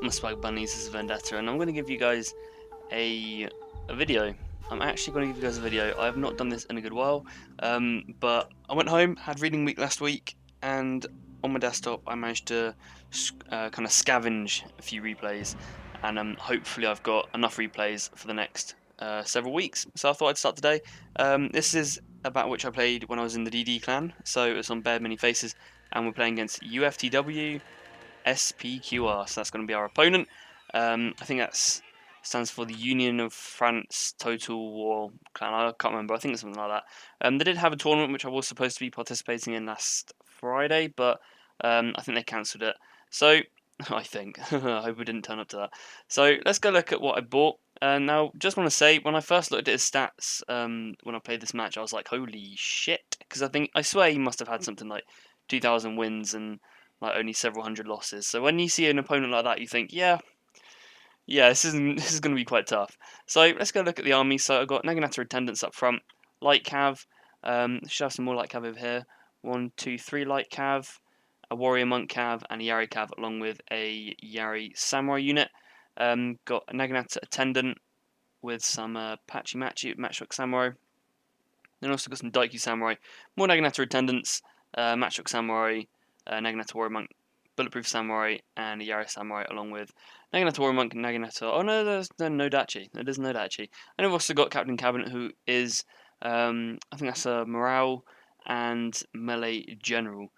my Spike Bunnies? This is Vendetta, and I'm going to give you guys a video. I'm actually going to give you guys a video. I have not done this in a good while, but I went home, had reading week last week, and on my desktop I managed to kind of scavenge a few replays, and hopefully I've got enough replays for the next several weeks. So I thought I'd start today. This is about which I played when I was in the DD clan, so it's on Bare Many Faces, and we're playing against UFTW. SPQR, so that's going to be our opponent. I think that stands for the Union of France Total War Clan. I can't remember. I think it's something like that. They did have a tournament which I was supposed to be participating in last Friday, but I think they cancelled it. So I think I hope we didn't turn up to that. So let's go look at what I bought. Now, just want to say, when I first looked at his stats when I played this match, I was like, holy shit, because I swear he must have had something like 2,000 wins and like only several hundred losses. So when you see an opponent like that, you think, yeah, this is going to be quite tough. So let's go look at the army. So I've got Naginata attendants up front, light cav. Should have some more light cav over here. 1, 2, 3 light cav, a warrior monk cav, and a Yari cav, along with a Yari samurai unit. Got a Naginata attendant with some patchy matchbook samurai. Then also got some Daikyu samurai, more Naginata attendants, matchbook samurai, Naginata Warrior Monk, Bulletproof Samurai, and a Yari Samurai, along with Naginata Warrior Monk and Naginata. Oh no, there's no Dachi. It is no Dachi. And I've also got Captain Cabinet, who is, I think that's a Morale and Melee General.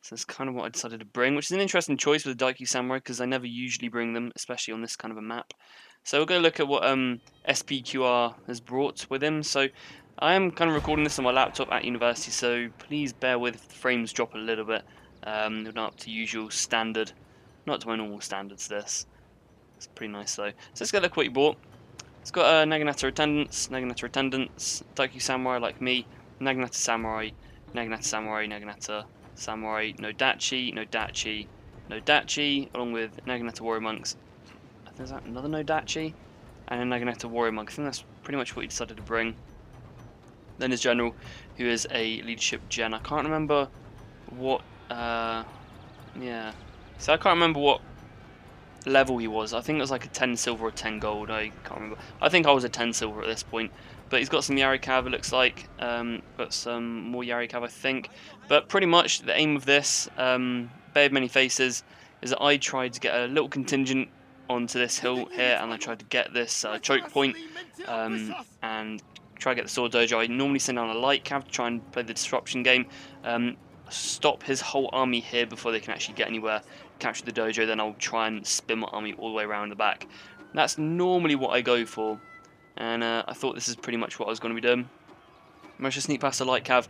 So that's kind of what I decided to bring, which is an interesting choice with the Daikyu Samurai, because I never usually bring them, especially on this kind of a map. So we'll go look at what SPQR has brought with him. So I am kind of recording this on my laptop at university, so please bear with if the frames drop a little bit. Not up to usual standard, not to my normal standards. This it's pretty nice though. So let's go look what he bought. It's got Naginata attendants, Daikyu Samurai like me, Naginata Samurai, Naginata Samurai, Naginata Samurai, no Dachi, no Dachi, no Dachi, along with Naginata Warrior Monks. I think there's another no Dachi, and a Naginata Warrior Monk. I think that's pretty much what he decided to bring. Then his general, who is a leadership gen. I can't remember what. Yeah. So I can't remember what level he was. I think it was like a 10 silver or 10 gold. I can't remember. I think I was a 10 silver at this point. But he's got some Yari Cav, it looks like. Got some more Yari Cav, I think. But pretty much the aim of this, Bay of Many Faces, is that I tried to get a little contingent onto this hill here, and I tried to get this choke point, and try to get the sword dojo. I normally send down a light cav to try and play the disruption game. Stop his whole army here before they can actually get anywhere, capture the dojo, then I'll try and spin my army all the way around the back. That's normally what I go for, and I thought this is pretty much what I was going to be doing. Managed to sneak past the light cav.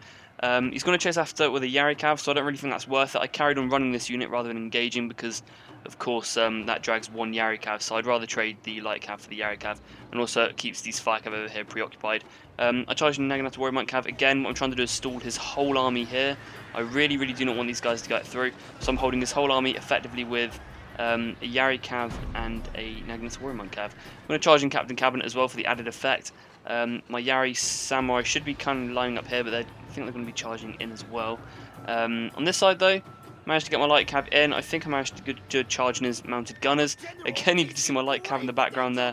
He's going to chase after with a Yari cav, so I don't really think that's worth it. I carried on running this unit rather than engaging because, of course, that drags one Yari cav, so I'd rather trade the light cav for the Yari cav, and also it keeps these fire cav over here preoccupied. I charged Naginata Warrior Monk cav. Again, what I'm trying to do is stall his whole army here. I really do not want these guys to get through, so I'm holding his whole army effectively with a Yari cav and a Naginata Warrior Monk cav. I'm going to charge in Captain Cabinet as well for the added effect. My Yari Samurai should be kind of lining up here, but I think they're going to be charging in as well. On this side though, managed to get my light cav in. I think I managed to good charge in his mounted gunners. Again, you can see my light cav in the background there,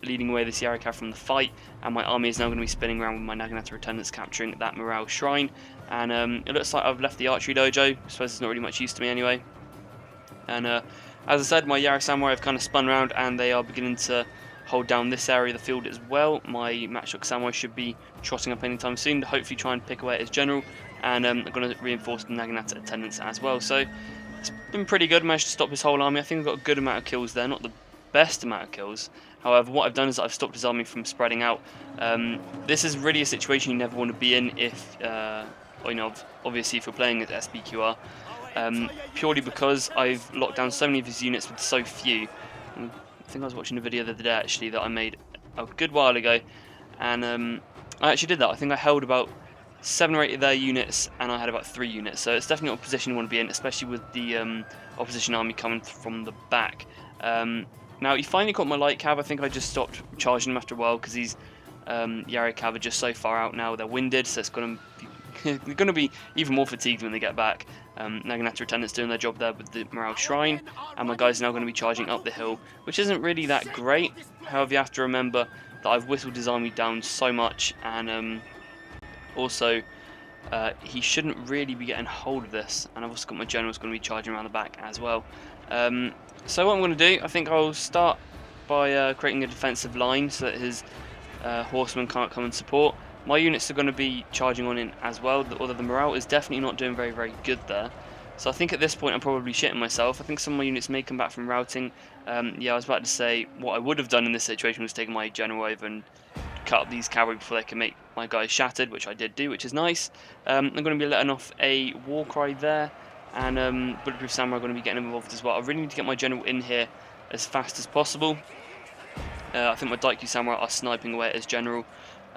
leading away this Yari cav from the fight. And my army is now going to be spinning around with my Naginata attendants capturing that morale shrine. And it looks like I've left the archery dojo. I suppose it's not really much use to me anyway. And as I said, my Yari Samurai have kind of spun around and they are beginning to hold down this area of the field as well. My Matchbook Samurai should be trotting up anytime soon to hopefully try and pick away at his general. And I'm going to reinforce the Naginata attendants as well. So it's been pretty good. Managed to stop his whole army. I think I've got a good amount of kills there. Not the best amount of kills. However, what I've done is I've stopped his army from spreading out. This is really a situation you never want to be in if, obviously if you're playing at SPQR. Purely because I've locked down so many of his units with so few. I think I was watching a video the other day actually that I made a good while ago, and I actually did that. I think I held about 7 or 8 of their units, and I had about 3 units. So it's definitely not a position you want to be in, especially with the opposition army coming from the back. Now he finally caught my light cav. I think I just stopped charging him after a while because these Yari cav are just so far out now. They're winded, so it's going to be they're going to be even more fatigued when they get back. Naginata attendants doing their job there with the morale shrine, and my guys are now going to be charging up the hill, which isn't really that great. However, you have to remember that I've whistled his army down so much, and also he shouldn't really be getting hold of this, and I've also got my generals going to be charging around the back as well. So what I'm going to do, I think I'll start by creating a defensive line so that his horsemen can't come and support. My units are going to be charging on in as well, although the morale is definitely not doing very, very good there. So I think at this point I'm probably shitting myself. I think some of my units may come back from routing. Yeah, I was about to say what I would have done in this situation was taking my general over and cut up these cavalry before they can make my guys shattered, which I did do, which is nice. I'm going to be letting off a war cry there, and Bulletproof Samurai are going to be getting involved as well. I really need to get my general in here as fast as possible. I think my Daikyu Samurai are sniping away at his general.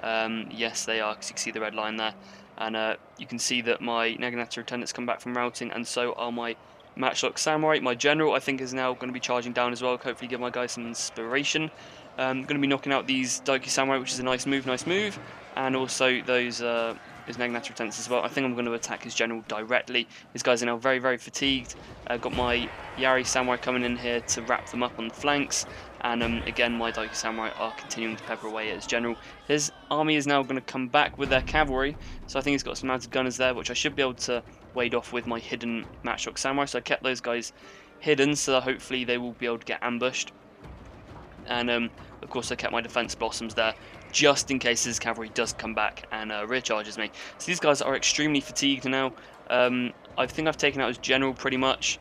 Yes, they are, because you can see the red line there. And you can see that my Naginata attendants come back from routing, and so are my Matchlock Samurai. My general, I think, is now going to be charging down as well. Hopefully give my guys some inspiration. Going to be knocking out these Daikyu Samurai, which is a nice move, and also those Naginata attendants as well. I think I'm going to attack his general directly. His guys are now very, very fatigued. Got my Yari Samurai coming in here to wrap them up on the flanks. And again, my Daikyu Samurai are continuing to pepper away at his general. His army is now going to come back with their cavalry. So I think he's got some mounted gunners there, which I should be able to wade off with my hidden Matchlock Samurai. So I kept those guys hidden, so hopefully they will be able to get ambushed. And of course I kept my defense blossoms there, just in case his cavalry does come back and rear charges me. So these guys are extremely fatigued now. I think I've taken out his general pretty much.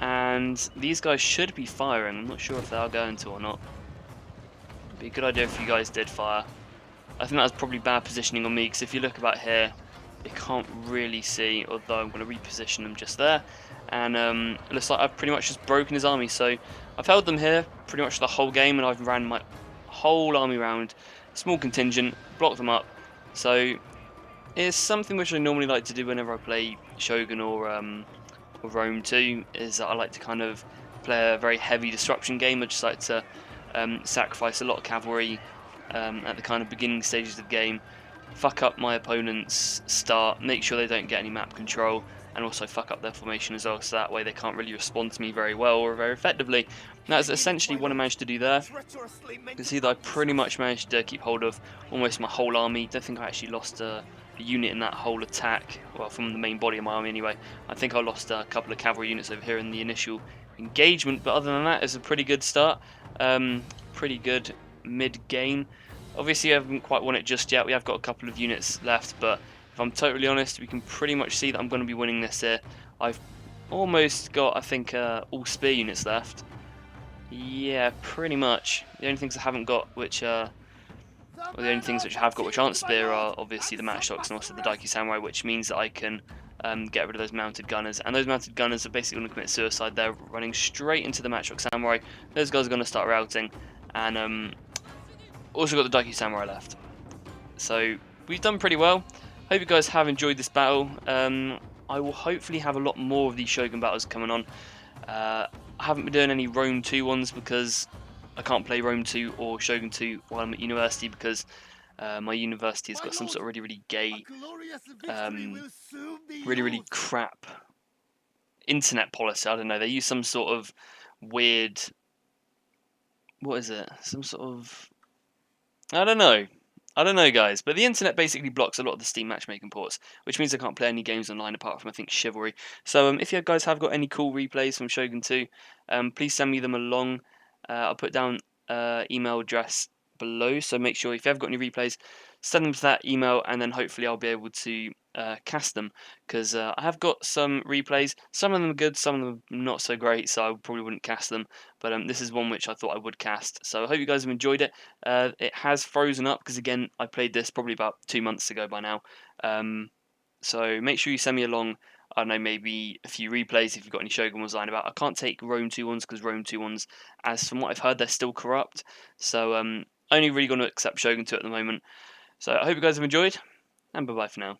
And these guys should be firing. I'm not sure if they are going to or not. It'd be a good idea if you guys did fire. I think that was probably bad positioning on me, because if you look about here, you can't really see, although I'm going to reposition them just there. And it looks like I've pretty much just broken his army. So I've held them here pretty much the whole game, and I've ran my whole army round, small contingent, blocked them up. So it's something which I normally like to do whenever I play Shogun or Rome 2, is that I like to kind of play a very heavy disruption game. I just like to sacrifice a lot of cavalry at the kind of beginning stages of the game, fuck up my opponent's start, make sure they don't get any map control, and also fuck up their formation as well, so that way they can't really respond to me very well or very effectively. And that's essentially what I managed to do there. You can see that I pretty much managed to keep hold of almost my whole army. Don't think I actually lost a unit in that whole attack, well, from the main body of my army anyway. I think I lost a couple of cavalry units over here in the initial engagement, but other than that, it's a pretty good start. Pretty good mid-game. Obviously I haven't quite won it just yet. We have got a couple of units left, but if I'm totally honest, we can pretty much see that I'm going to be winning this here. I've almost got, I think, all spear units left. Yeah, pretty much. The only things I haven't got, which the only things which I have got which aren't spear, are obviously the Matchlocks and also the Daikyu Samurai, which means that I can get rid of those mounted gunners. And those mounted gunners are basically going to commit suicide. They're running straight into the Matchlock Samurai. Those guys are going to start routing. And also got the Daikyu Samurai left. So we've done pretty well. Hope you guys have enjoyed this battle. I will hopefully have a lot more of these Shogun battles coming on. I haven't been doing any Rome 2 ones because I can't play Rome 2 or Shogun 2 while I'm at university, because my university has got some sort of really gay, really crap internet policy. I don't know, they use some sort of weird, what is it, some sort of, I don't know guys, but the internet basically blocks a lot of the Steam matchmaking ports, which means I can't play any games online apart from, I think, Chivalry. So if you guys have got any cool replays from Shogun 2, please send me them along. I'll put down email address below, so make sure if you have got any replays, send them to that email, and then hopefully I'll be able to cast them, because I have got some replays. Some of them are good, some of them are not so great, so I probably wouldn't cast them, but this is one which I thought I would cast. So I hope you guys have enjoyed it. It has frozen up because, again, I played this probably about 2 months ago by now, so make sure you send me along, I don't know, maybe a few replays if you've got any Shogun ones lying about. I can't take Rome 2 ones because Rome 2 ones, as from what I've heard, they're still corrupt, so only really going to accept Shogun 2 at the moment. So I hope you guys have enjoyed, and bye bye for now.